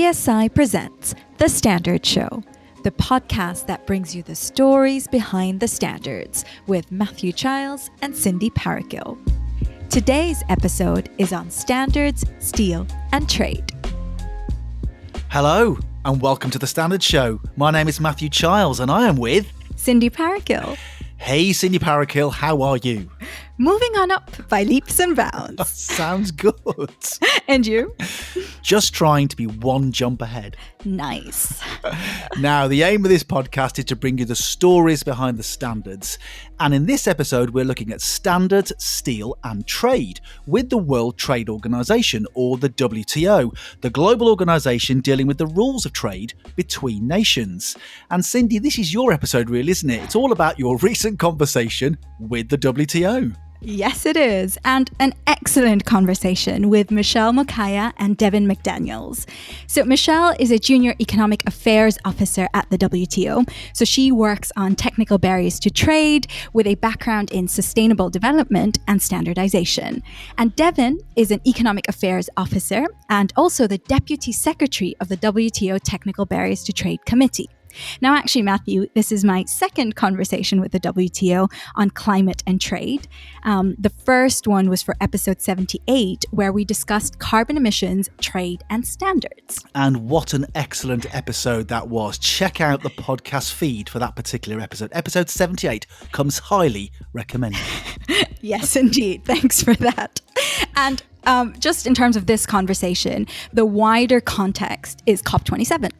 BSI presents The Standard Show, the podcast that brings you the stories behind the standards with Matthew Childs and Cindy Parakill. Today's episode is on standards, steel, and trade. Hello, and welcome to The Standard Show. My name is Matthew Childs, and I am with... Cindy Parakill. Hey, Cindy Parakill, how are you? Moving on up by leaps and bounds. Sounds good. And you? Just trying to be one jump ahead. Nice. Now, the aim of this podcast is to bring you the stories behind the standards. And in this episode, we're looking at standards, steel and trade with the World Trade Organization, or the WTO, the global organization dealing with the rules of trade between nations. And Cindy, this is your episode really, isn't it? It's all about your recent conversation with the WTO. Yes, it is. And an excellent conversation with Michelle Mokaya and Devin McDaniels. So Michelle is a junior economic affairs officer at the WTO. So she works on technical barriers to trade with a background in sustainable development and standardization. And Devin is an economic affairs officer and also the deputy secretary of the WTO Technical Barriers to Trade Committee. Now, actually, Matthew, this is my second conversation with the WTO on climate and trade. The first one was for episode 78, where we discussed carbon emissions, trade, and standards. And what an excellent episode that was. Check out the podcast feed for that particular episode. Episode 78 comes highly recommended. Yes, indeed. Thanks for that. And just in terms of this conversation, the wider context is COP27.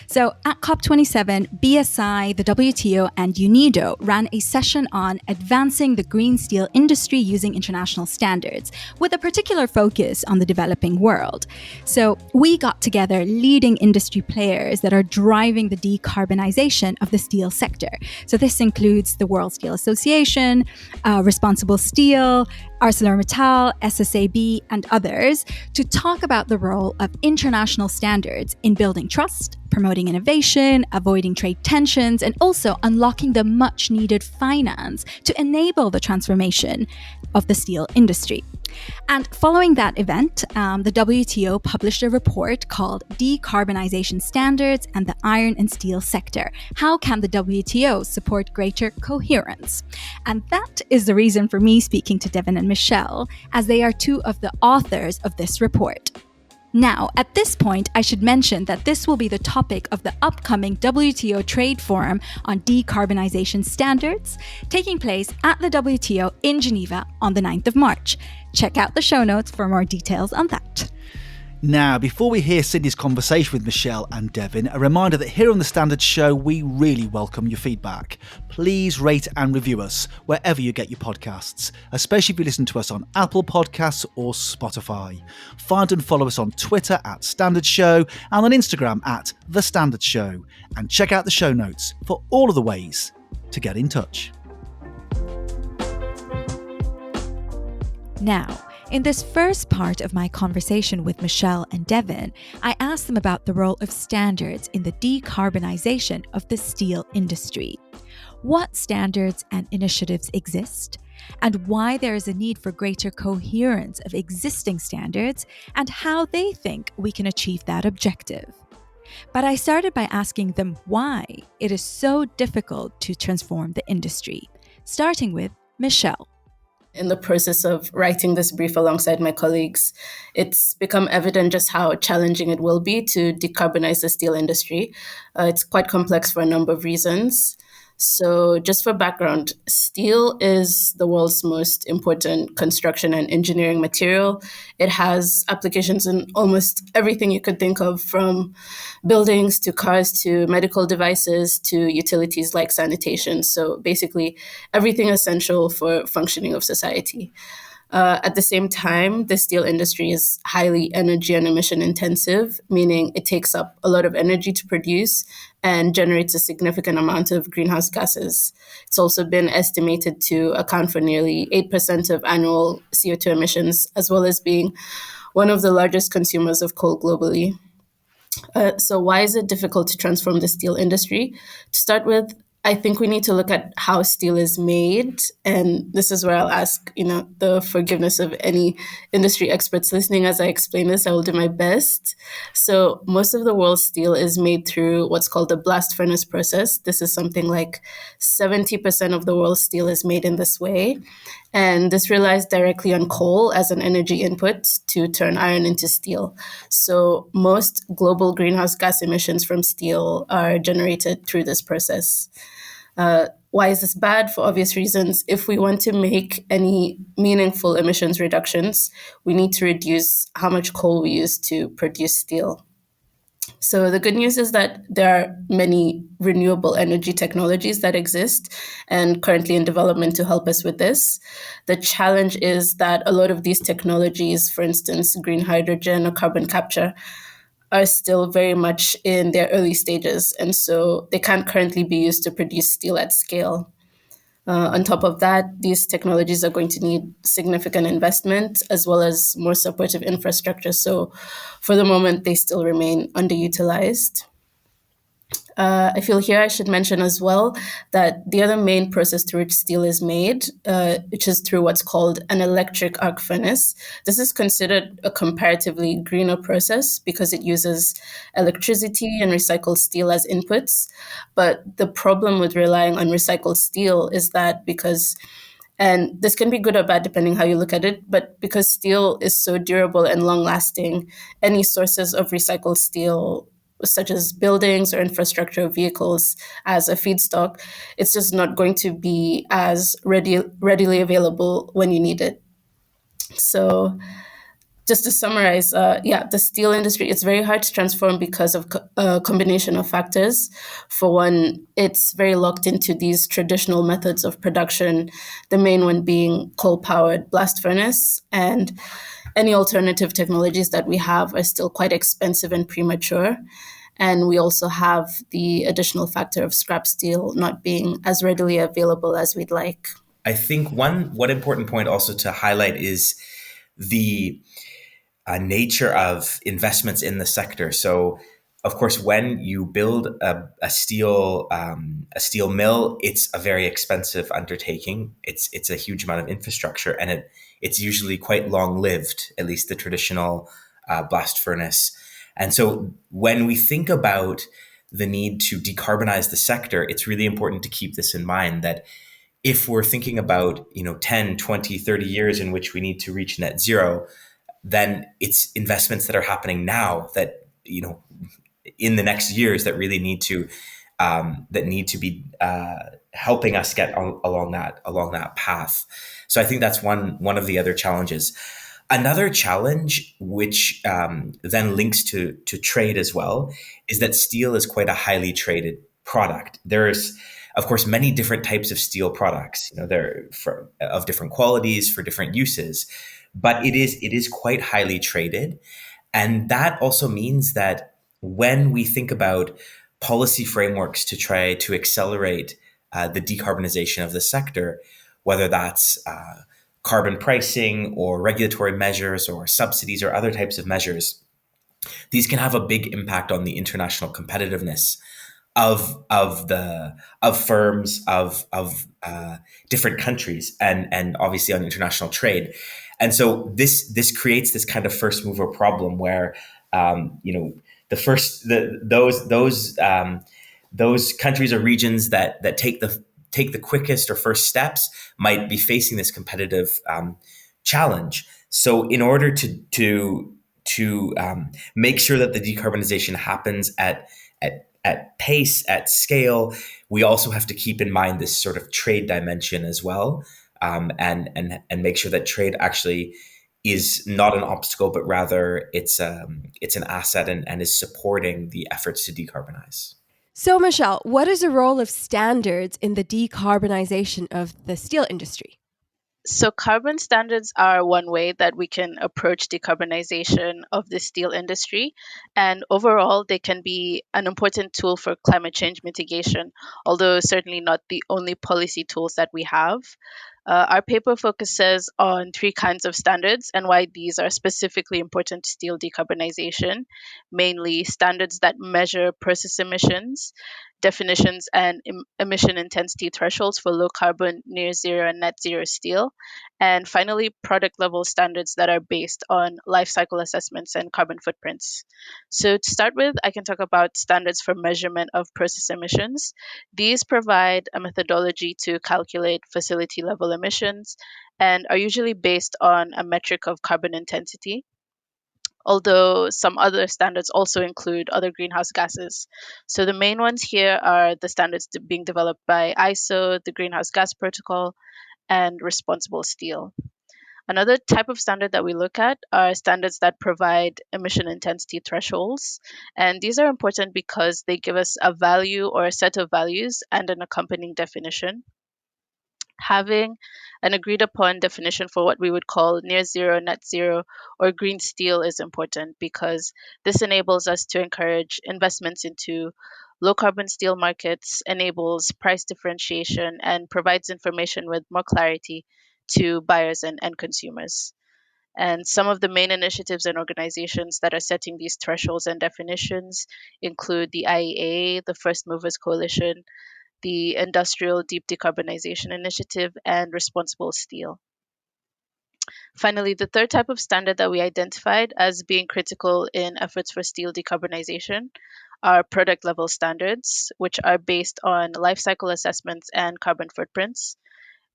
So at COP27, BSI, the WTO, and UNIDO ran a session on advancing the green steel industry using international standards, with a particular focus on the developing world. So we got together leading industry players that are driving the decarbonization of the steel sector. So this includes the World Steel Association, Responsible Steel, ArcelorMittal, SSAB, and others to talk about the role of international standards in building trust, promoting innovation, avoiding trade tensions, and also unlocking the much needed finance to enable the transformation of the steel industry. And following that event, the WTO published a report called Decarbonization Standards and the Iron and Steel Sector. How can the WTO support greater coherence? And that is the reason for me speaking to Devin and Michelle, as they are two of the authors of this report. Now, at this point, I should mention that this will be the topic of the upcoming WTO Trade Forum on Decarbonization Standards, taking place at the WTO in Geneva on the 9th of March. Check out the show notes for more details on that. Now, before we hear Cindy's conversation with Michelle and Devin, a reminder that here on The Standard Show, we really welcome your feedback. Please rate and review us wherever you get your podcasts, especially if you listen to us on Apple Podcasts or Spotify. Find and follow us on Twitter at Standard Show and on Instagram at The Standard Show. And check out the show notes for all of the ways to get in touch. Now, in this first part of my conversation with Michelle and Devin, I asked them about the role of standards in the decarbonization of the steel industry. What standards and initiatives exist, and why there is a need for greater coherence of existing standards, and how they think we can achieve that objective. But I started by asking them why it is so difficult to transform the industry, starting with Michelle. In the process of writing this brief alongside my colleagues, it's become evident just how challenging it will be to decarbonize the steel industry. It's quite complex for a number of reasons. So just for background, steel is the world's most important construction and engineering material. It has applications in almost everything you could think of, from buildings to cars to medical devices to utilities like sanitation. So basically everything essential for functioning of society. At the same time, the steel industry is highly energy and emission intensive, meaning it takes up a lot of energy to produce and generates a significant amount of greenhouse gases. It's also been estimated to account for nearly 8% of annual CO2 emissions, as well as being one of the largest consumers of coal globally. So why is it difficult to transform the steel industry? To start with, I think we need to look at how steel is made. And this is where I'll ask, the forgiveness of any industry experts listening as I explain this. I will do my best. So most of the world's steel is made through what's called the blast furnace process. This is something like 70% of the world's steel is made in this way. And this relies directly on coal as an energy input to turn iron into steel. So most global greenhouse gas emissions from steel are generated through this process. Why is this bad? For obvious reasons. If we want to make any meaningful emissions reductions, we need to reduce how much coal we use to produce steel. So the good news is that there are many renewable energy technologies that exist and currently in development to help us with this. The challenge is that a lot of these technologies, for instance, green hydrogen or carbon capture, are still very much in their early stages. And so they can't currently be used to produce steel at scale. On top of that, these technologies are going to need significant investment as well as more supportive infrastructure. So for the moment, they still remain underutilized. I feel here I should mention as well that the other main process through which steel is made, which is through what's called an electric arc furnace. This is considered a comparatively greener process because it uses electricity and recycled steel as inputs. But the problem with relying on recycled steel is that and this can be good or bad depending how you look at it, but because steel is so durable and long lasting, any sources of recycled steel such as buildings or infrastructure of vehicles as a feedstock, it's just not going to be as readily available when you need it. So just to summarize, the steel industry, it's very hard to transform because of a combination of factors. For one, it's very locked into these traditional methods of production, the main one being coal-powered blast furnace, and any alternative technologies that we have are still quite expensive and premature. And we also have the additional factor of scrap steel not being as readily available as we'd like. I think one important point also to highlight is the nature of investments in the sector. So, of course, when you build a steel mill, it's a very expensive undertaking. It's a huge amount of infrastructure, and it's usually quite long lived. At least the traditional blast furnace. And so, when we think about the need to decarbonize the sector, it's really important to keep this in mind that if we're thinking about 10, 20, 30 years in which we need to reach net zero, then it's investments that are happening now that in the next years that really need to be helping us get along that path. So I think that's one of the other challenges. Another challenge, which then links to trade as well, is that steel is quite a highly traded product. There's, of course, many different types of steel products. They're of different qualities for different uses, but it is quite highly traded, and that also means that when we think about policy frameworks to try to accelerate the decarbonization of the sector, whether that's carbon pricing or regulatory measures or subsidies or other types of measures, these can have a big impact on the international competitiveness of firms of different countries and obviously on international trade. And so this creates this kind of first mover problem where those countries or regions that take the quickest or first steps might be facing this competitive challenge. So in order to make sure that the decarbonization happens at pace, at scale, we also have to keep in mind this sort of trade dimension as well, and make sure that trade actually is not an obstacle, but rather it's an asset and is supporting the efforts to decarbonize. So, Michelle, what is the role of standards in the decarbonization of the steel industry? So, carbon standards are one way that we can approach decarbonization of the steel industry. And overall, they can be an important tool for climate change mitigation, although certainly not the only policy tools that we have. Our paper focuses on three kinds of standards and why these are specifically important to steel decarbonization, mainly standards that measure process emissions, definitions and emission intensity thresholds for low carbon, near zero, and net zero steel. And finally, product level standards that are based on life cycle assessments and carbon footprints. So, to start with, I can talk about standards for measurement of process emissions. These provide a methodology to calculate facility level emissions and are usually based on a metric of carbon intensity, although some other standards also include other greenhouse gases. So the main ones here are the standards being developed by ISO, the Greenhouse Gas Protocol, and Responsible Steel. Another type of standard that we look at are standards that provide emission intensity thresholds. And these are important because they give us a value or a set of values and an accompanying definition. Having an agreed upon definition for what we would call near zero, net zero, or green steel is important because this enables us to encourage investments into low carbon steel markets, enables price differentiation, and provides information with more clarity to buyers and consumers. And some of the main initiatives and organizations that are setting these thresholds and definitions include the IEA, the First Movers Coalition, the Industrial Deep Decarbonization Initiative, and Responsible Steel. Finally, the third type of standard that we identified as being critical in efforts for steel decarbonization are product level standards, which are based on life cycle assessments and carbon footprints.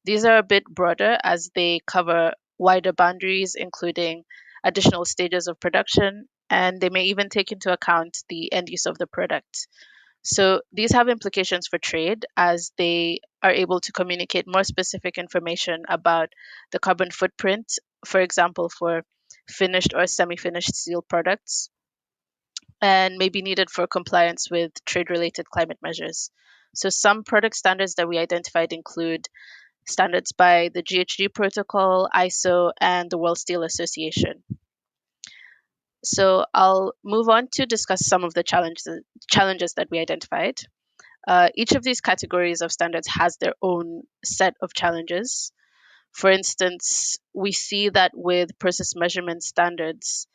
These are a bit broader as they cover wider boundaries, including additional stages of production, and they may even take into account the end use of the product. So these have implications for trade as they are able to communicate more specific information about the carbon footprint, for example, for finished or semi-finished steel products, and may be needed for compliance with trade-related climate measures. So some product standards that we identified include standards by the GHG Protocol, ISO, and the World Steel Association. So I'll move on to discuss some of the challenges that we identified. Each of these categories of standards has their own set of challenges. For instance, we see that with process measurement standards,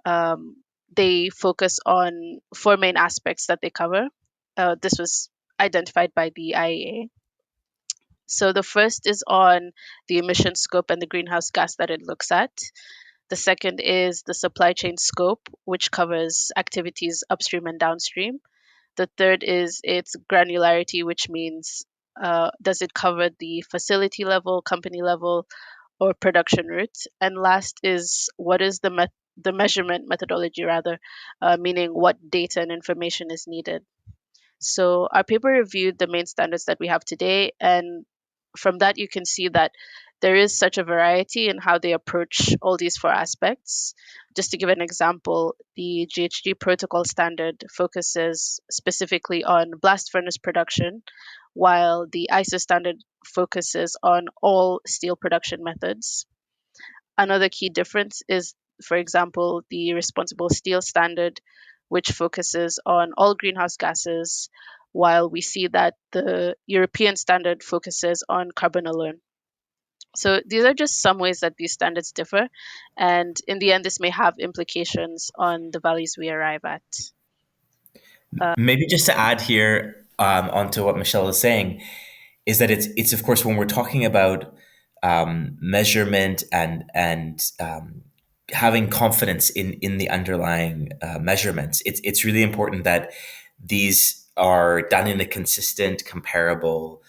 they focus on four main aspects that they cover. This was identified by the IEA. So the first is on the emission scope and the greenhouse gas that it looks at. The second is the supply chain scope, which covers activities upstream and downstream. The third is its granularity, which means does it cover the facility level, company level, or production route? And last is what is the measurement methodology, rather, meaning what data and information is needed. So our paper reviewed the main standards that we have today, and from that you can see that there is such a variety in how they approach all these four aspects. Just to give an example, the GHG protocol standard focuses specifically on blast furnace production, while the ISO standard focuses on all steel production methods. Another key difference is, for example, the responsible steel standard, which focuses on all greenhouse gases, while we see that the European standard focuses on carbon alone. So these are just some ways that these standards differ, and in the end, this may have implications on the values we arrive at. Maybe just to add here onto what Michelle is saying, is that it's of course when we're talking about measurement and having confidence in the underlying measurements, it's really important that these are done in a consistent, comparable,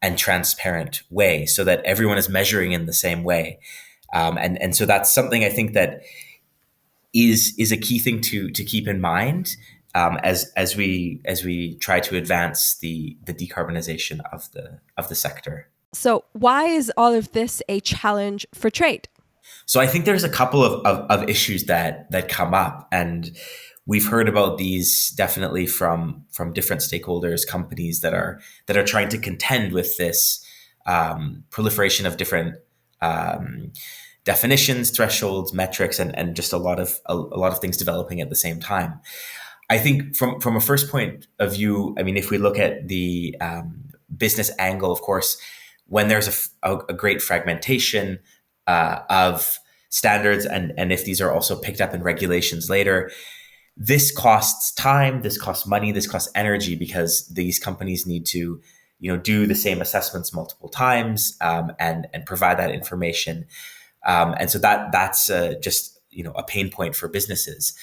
and transparent way, so that everyone is measuring in the same way. And so that's something I think that is a key thing to keep in mind as we try to advance the decarbonization of the sector. So why is all of this a challenge for trade? So I think there's a couple of issues that come up, and we've heard about these definitely from different stakeholders, companies that are trying to contend with this proliferation of different definitions, thresholds, metrics, and just a lot of things developing at the same time. I think from a first point of view, I mean, if we look at the business angle, of course, when there's a great fragmentation of standards, and if these are also picked up in regulations later, this costs time, this costs money, this costs energy, because these companies need to, do the same assessments multiple times, and provide that information. And so that's just a pain point for businesses.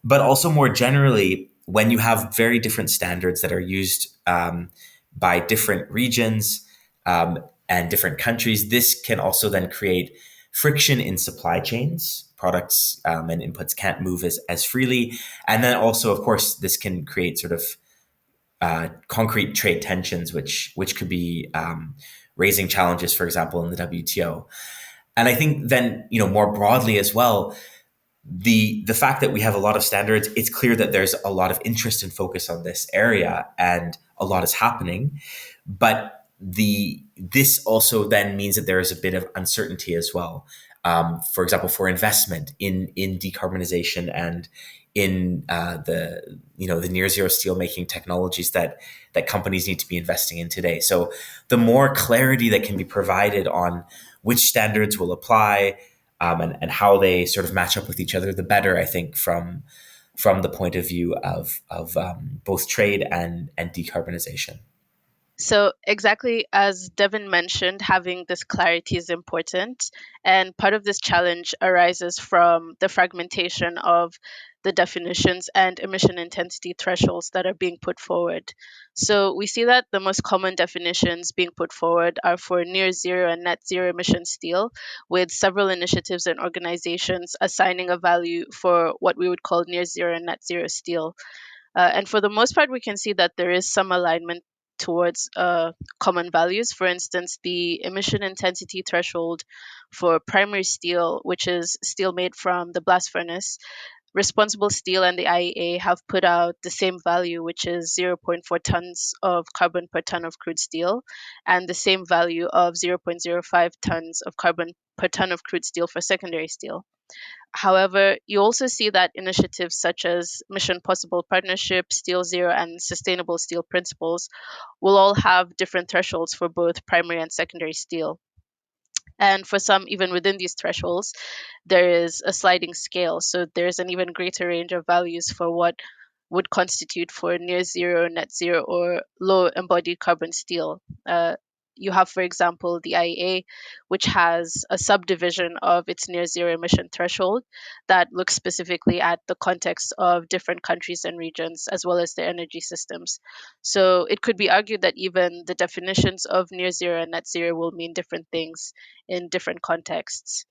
But also more generally, when you have very different standards that are used by different regions and different countries, this can also then create friction in supply chains. Products and inputs can't move as freely. And then also, of course, this can create sort of concrete trade tensions, which could be raising challenges, for example, in the WTO. And I think then, more broadly as well, the fact that we have a lot of standards, it's clear that there's a lot of interest and focus on this area, and a lot is happening. But this also then means that there is a bit of uncertainty as well. For example, for investment in decarbonization and in the near zero steelmaking technologies that companies need to be investing in today. So the more clarity that can be provided on which standards will apply, and how they sort of match up with each other, the better, I think, from the point of view of both trade and decarbonization. So, exactly as Devin mentioned, having this clarity is important. And part of this challenge arises from the fragmentation of the definitions and emission intensity thresholds that are being put forward. So, we see that the most common definitions being put forward are for near zero and net zero emission steel, with several initiatives and organizations assigning a value for what we would call near zero and net zero steel. And for the most part, we can see that there is some alignment towards common values. For instance, the emission intensity threshold for primary steel, which is steel made from the blast furnace, Responsible Steel and the IEA have put out the same value, which is zero point 0.4 tons of carbon per ton of crude steel, and the same value of zero point 0.05 tons of carbon per ton of crude steel for secondary steel. However, you also see that initiatives such as Mission Possible Partnership, Steel Zero, and Sustainable Steel Principles will all have different thresholds for both primary and secondary steel. And for some, even within these thresholds, there is a sliding scale. So there's an even greater range of values for what would constitute for near zero, net zero, or low embodied carbon steel. You have, for example, the IEA, which has a subdivision of its near zero emission threshold that looks specifically at the context of different countries and regions, as well as their energy systems. So it could be argued that even the definitions of near zero and net zero will mean different things in different contexts.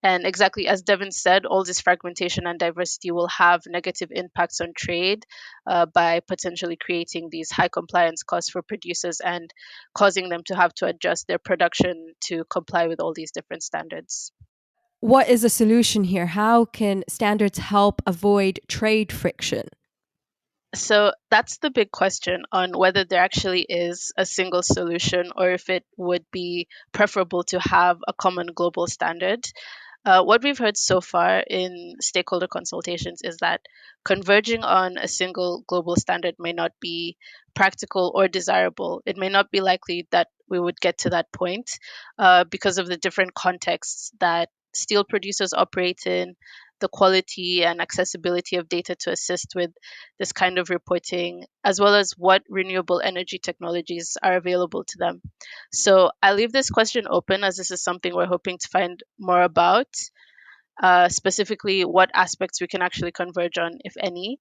And exactly as Devin said, all this fragmentation and diversity will have negative impacts on trade by potentially creating these high compliance costs for producers and causing them to have to adjust their production to comply with all these different standards. What is the solution here? How can standards help avoid trade friction? So that's the big question on whether there actually is a single solution or if it would be preferable to have a common global standard. What we've heard so far in stakeholder consultations is that converging on a single global standard may not be practical or desirable. It may not be likely that we would get to that point because of the different contexts that steel producers operate in, the quality and accessibility of data to assist with this kind of reporting, as well as what renewable energy technologies are available to them. So I leave this question open as this is something we're hoping to find more about, specifically what aspects we can actually converge on, if any.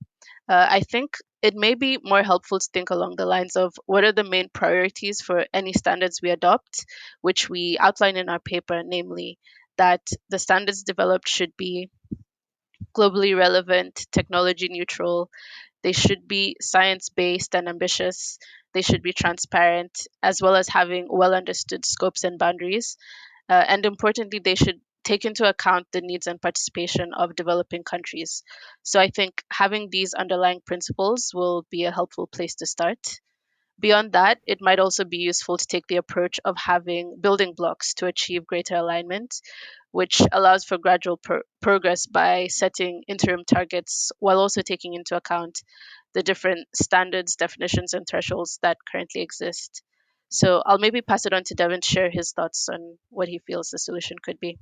I think it may be more helpful to think along the lines of what are the main priorities for any standards we adopt, which we outline in our paper, namely that the standards developed should be globally relevant, technology neutral, they should be science based and ambitious. They should be transparent, as well as having well understood scopes and boundaries. And importantly, they should take into account the needs and participation of developing countries. So I think having these underlying principles will be a helpful place to start. Beyond that, it might also be useful to take the approach of having building blocks to achieve greater alignment, which allows for gradual progress by setting interim targets while also taking into account the different standards, definitions, and thresholds that currently exist. So I'll maybe pass it on to Devin to share his thoughts on what he feels the solution could be.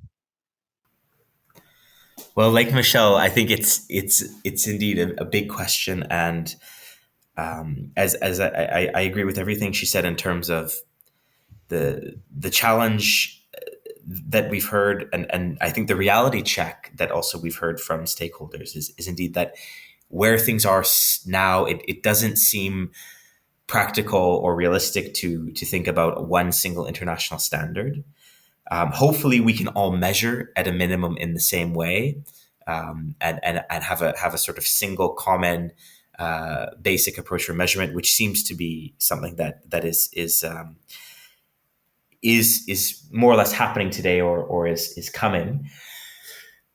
Well, like Michelle, I think it's indeed a big question, and as I agree with everything she said in terms of the challenge that we've heard, and I think the reality check that also we've heard from stakeholders is indeed that where things are now, it doesn't seem practical or realistic to think about one single international standard. Hopefully, we can all measure at a minimum in the same way, and have a sort of single common basic approach for measurement, which seems to be something that is more or less happening today, or is coming.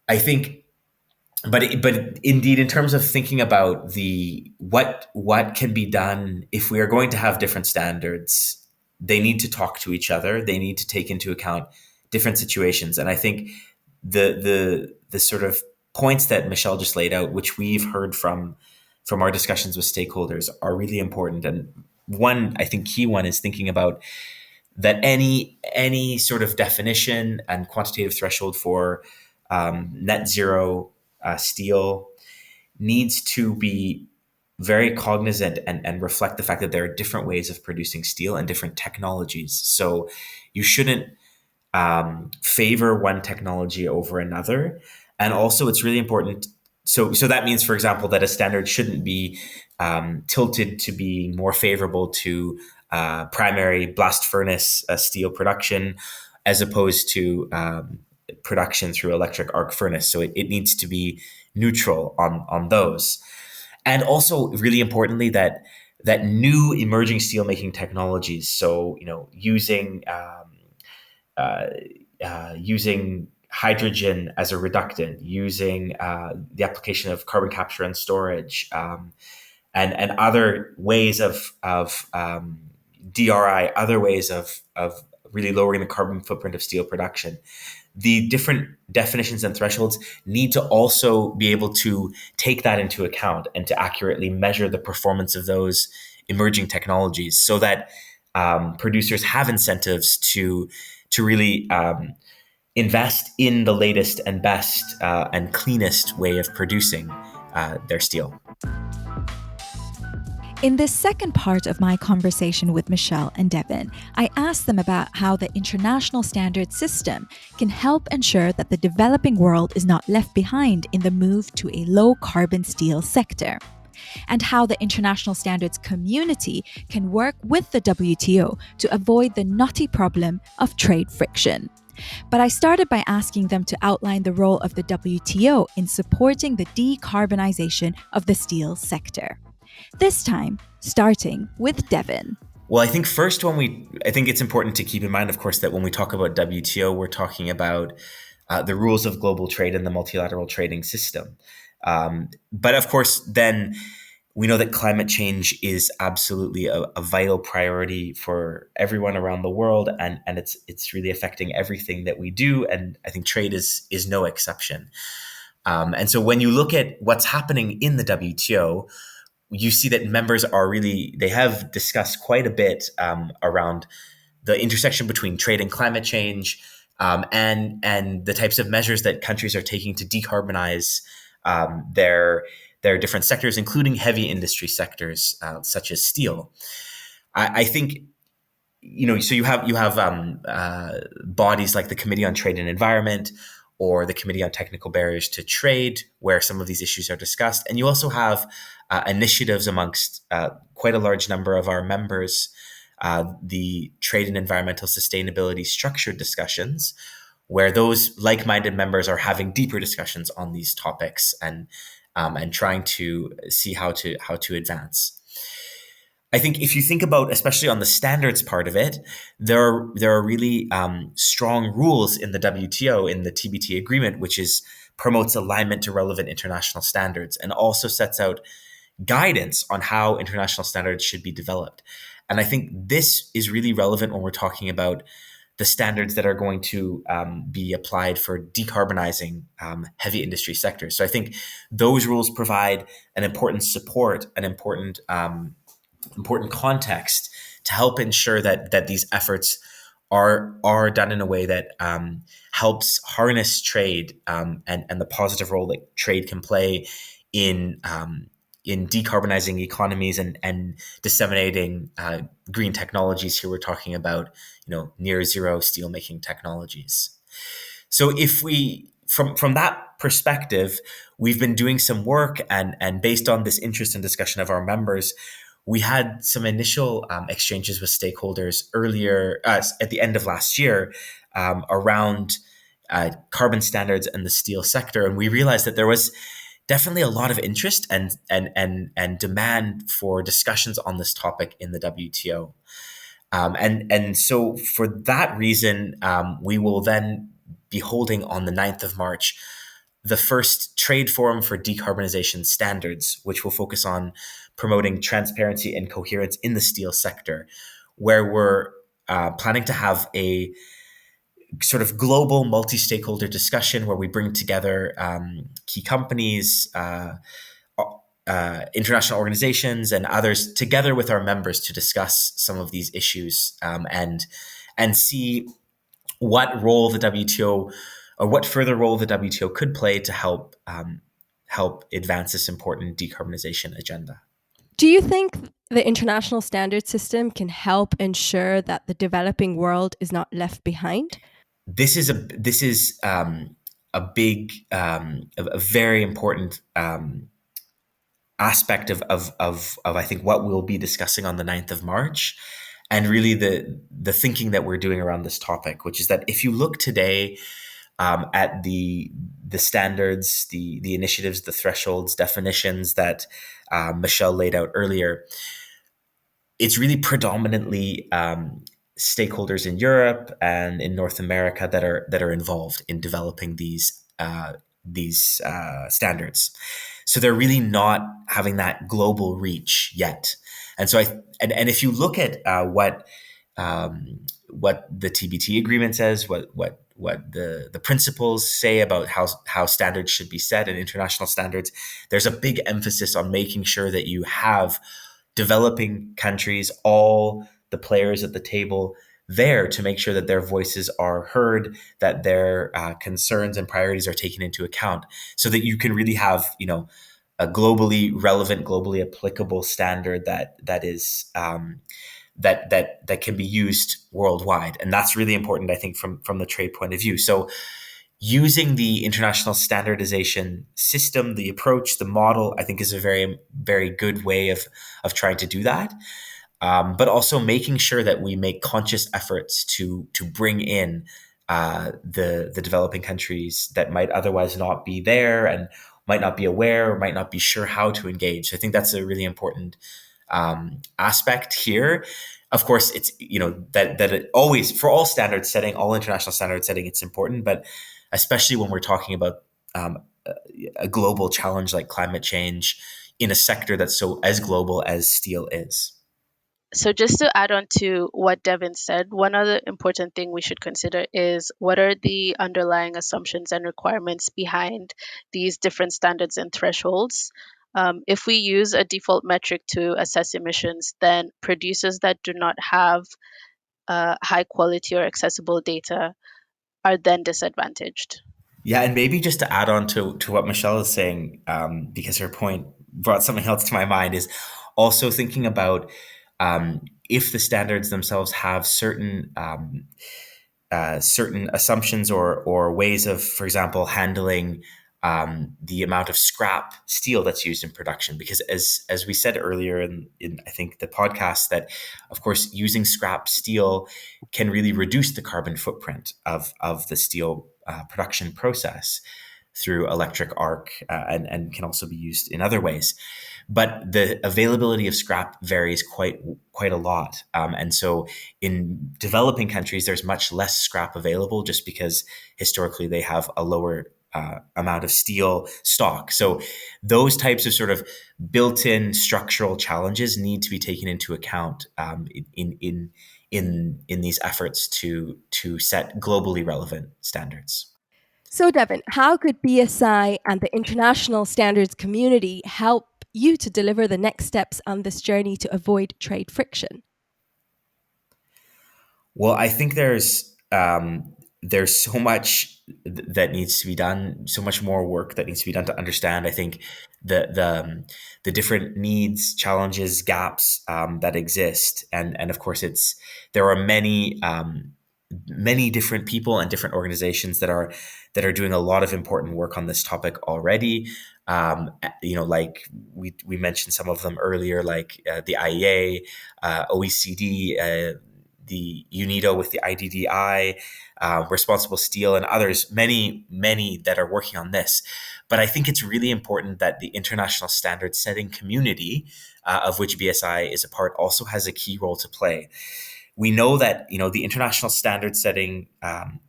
I think, but indeed, in terms of thinking about the what can be done if we are going to have different standards, they need to talk to each other. They need to take into account different situations, and I think the sort of points that Michelle just laid out, which we've heard from our discussions with stakeholders, are really important. And one, I think, key one is thinking about that any sort of definition and quantitative threshold for net zero steel needs to be very cognizant and reflect the fact that there are different ways of producing steel and different technologies. So you shouldn't favor one technology over another. And also, it's really important. So that means, for example, that a standard shouldn't be tilted to be more favorable to primary blast furnace steel production as opposed to production through electric arc furnace. So it needs to be neutral on those. And also, really importantly, that new emerging steelmaking technologies, so using hydrogen as a reductant, using the application of carbon capture and storage, and other ways of DRI, other ways of really lowering the carbon footprint of steel production. The different definitions and thresholds need to also be able to take that into account and to accurately measure the performance of those emerging technologies, so that producers have incentives to really invest in the latest and best and cleanest way of producing their steel. In this second part of my conversation with Michelle and Devin, I asked them about how the international standard system can help ensure that the developing world is not left behind in the move to a low carbon steel sector, and how the international standards community can work with the WTO to avoid the knotty problem of trade friction. But I started by asking them to outline the role of the WTO in supporting the decarbonization of the steel sector. This time, starting with Devin. Well, I think first, I think it's important to keep in mind, of course, that when we talk about WTO, we're talking about the rules of global trade and the multilateral trading system. But of course, then we know that climate change is absolutely a vital priority for everyone around the world, and it's really affecting everything that we do. And I think trade is no exception. And so when you look at what's happening in the WTO, you see that members they have discussed quite a bit around the intersection between trade and climate change, and the types of measures that countries are taking to decarbonize their different sectors, including heavy industry sectors such as steel. I think, so you have bodies like the Committee on Trade and Environment, or the Committee on Technical Barriers to Trade, where some of these issues are discussed. And you also have initiatives amongst quite a large number of our members, the Trade and Environmental Sustainability Structured Discussions, where those like-minded members are having deeper discussions on these topics and trying to see how to advance. I think if you think about, especially on the standards part of it, there are really strong rules in the WTO, in the TBT agreement, which promotes alignment to relevant international standards and also sets out guidance on how international standards should be developed. And I think this is really relevant when we're talking about the standards that are going to be applied for decarbonizing heavy industry sectors. So I think those rules provide an important support, an important context to help ensure that these efforts are done in a way that helps harness trade, and the positive role that trade can play in decarbonizing economies and disseminating green technologies. Here we're talking about near zero steelmaking technologies. So if we from that perspective, we've been doing some work, and based on this interest and discussion of our members, we had some initial exchanges with stakeholders earlier at the end of last year around carbon standards and the steel sector, and we realized that there was definitely a lot of interest and demand for discussions on this topic in the WTO. And so for that reason, we will then be holding on the 9th of March the first trade forum for decarbonization standards, which will focus on promoting transparency and coherence in the steel sector, where we're planning to have a sort of global multi-stakeholder discussion where we bring together key companies, international organizations, and others together with our members to discuss some of these issues, and see what role the WTO or what further role the WTO could play to help advance this important decarbonization agenda. Do you think the international standard system can help ensure that the developing world is not left behind? This is a big, a very important aspect of I think what we'll be discussing on the 9th of March, and really the thinking that we're doing around this topic, which is that if you look today at the standards, the initiatives, the thresholds, definitions that Michelle laid out earlier, it's really predominantly stakeholders in Europe and in North America that are involved in developing these standards. So they're really not having that global reach yet. And so and if you look at what the TBT agreement says, what the principles say about how standards should be set and international standards, there's a big emphasis on making sure that you have developing countries, all the players at the table there to make sure that their voices are heard, that their concerns and priorities are taken into account, so that you can really have a globally relevant, globally applicable standard that is that can be used worldwide. And that's really important, I think, from the trade point of view. So using the international standardization system, the approach, the model, I think is a very, very good way of trying to do that. But also making sure that we make conscious efforts to bring in the developing countries that might otherwise not be there and might not be aware or might not be sure how to engage. I think that's a really important aspect here. Of course, it's that it always, for all standard setting, all international standard setting, it's important, but especially when we're talking about a global challenge like climate change in a sector that's so as global as steel is. So just to add on to what Devin said, one other important thing we should consider is what are the underlying assumptions and requirements behind these different standards and thresholds. If we use a default metric to assess emissions, then producers that do not have high quality or accessible data are then disadvantaged. Yeah, and maybe just to add on to what Michelle is saying, because her point brought something else to my mind, is also thinking about if the standards themselves have certain assumptions or ways of, for example, handling the amount of scrap steel that's used in production. Because as we said earlier in I think the podcast, that of course using scrap steel can really reduce the carbon footprint of the steel production process through electric arc, and can also be used in other ways. But the availability of scrap varies quite a lot. And so in developing countries, there's much less scrap available just because historically they have a lower amount of steel stock. So those types of sort of built-in structural challenges need to be taken into account in these efforts to set globally relevant standards. So, Devin, how could BSI and the international standards community help you to deliver the next steps on this journey to avoid trade friction? Well, I think there's so much that needs to be done, so much more work that needs to be done to understand, I think, the different needs, challenges, gaps that exist, and of course, there are many different people and different organizations that are doing a lot of important work on this topic already. Like we mentioned some of them earlier, like the IEA, OECD, the UNIDO with the IDDI, Responsible Steel, and others, many that are working on this. But I think it's really important that the international standard setting community, of which BSI is a part, also has a key role to play. We know that the international standard setting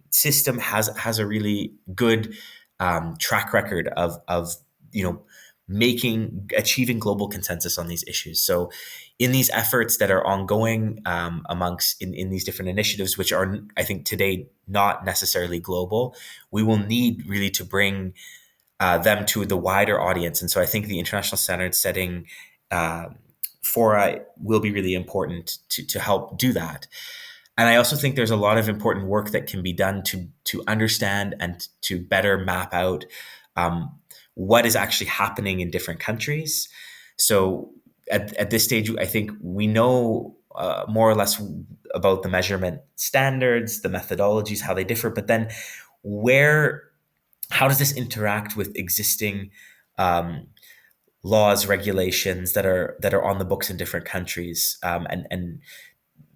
system has a really good track record of achieving global consensus on these issues. So in these efforts that are ongoing amongst in these different initiatives, which are, I think, today not necessarily global, we will need really to bring them to the wider audience. And so I think the international standard setting fora will be really important to help do that. And I also think there's a lot of important work that can be done to understand and to better map out what is actually happening in different countries. So at this stage, I think we know more or less about the measurement standards, the methodologies, how they differ, but then how does this interact with existing laws, regulations that are on the books in different countries, and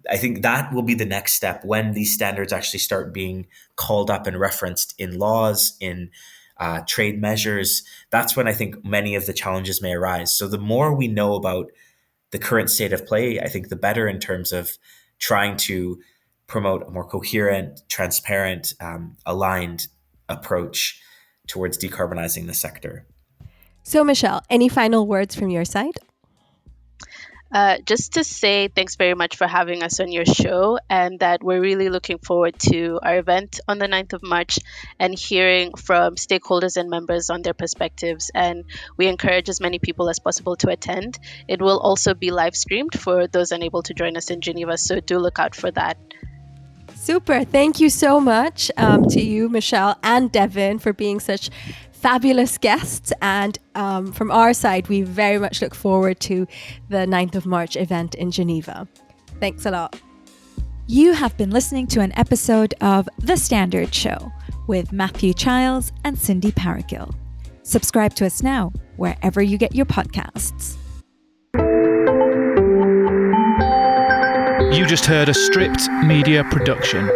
I think that will be the next step when these standards actually start being called up and referenced in laws, in trade measures. That's when I think many of the challenges may arise. So the more we know about the current state of play, I think the better in terms of trying to promote a more coherent, transparent, aligned approach towards decarbonizing the sector. So, Michelle, any final words from your side? Just to say thanks very much for having us on your show, and that we're really looking forward to our event on the 9th of March and hearing from stakeholders and members on their perspectives. And we encourage as many people as possible to attend. It will also be live streamed for those unable to join us in Geneva, so do look out for that. Super. Thank you so much to you, Michelle and Devin, for being such fabulous guests. And from our side, we very much look forward to the 9th of March event in Geneva. Thanks a lot. You have been listening to an episode of The Standard Show with Matthew Childs and Cindy Paragill. Subscribe to us now, wherever you get your podcasts. You just heard a Stripped Media production.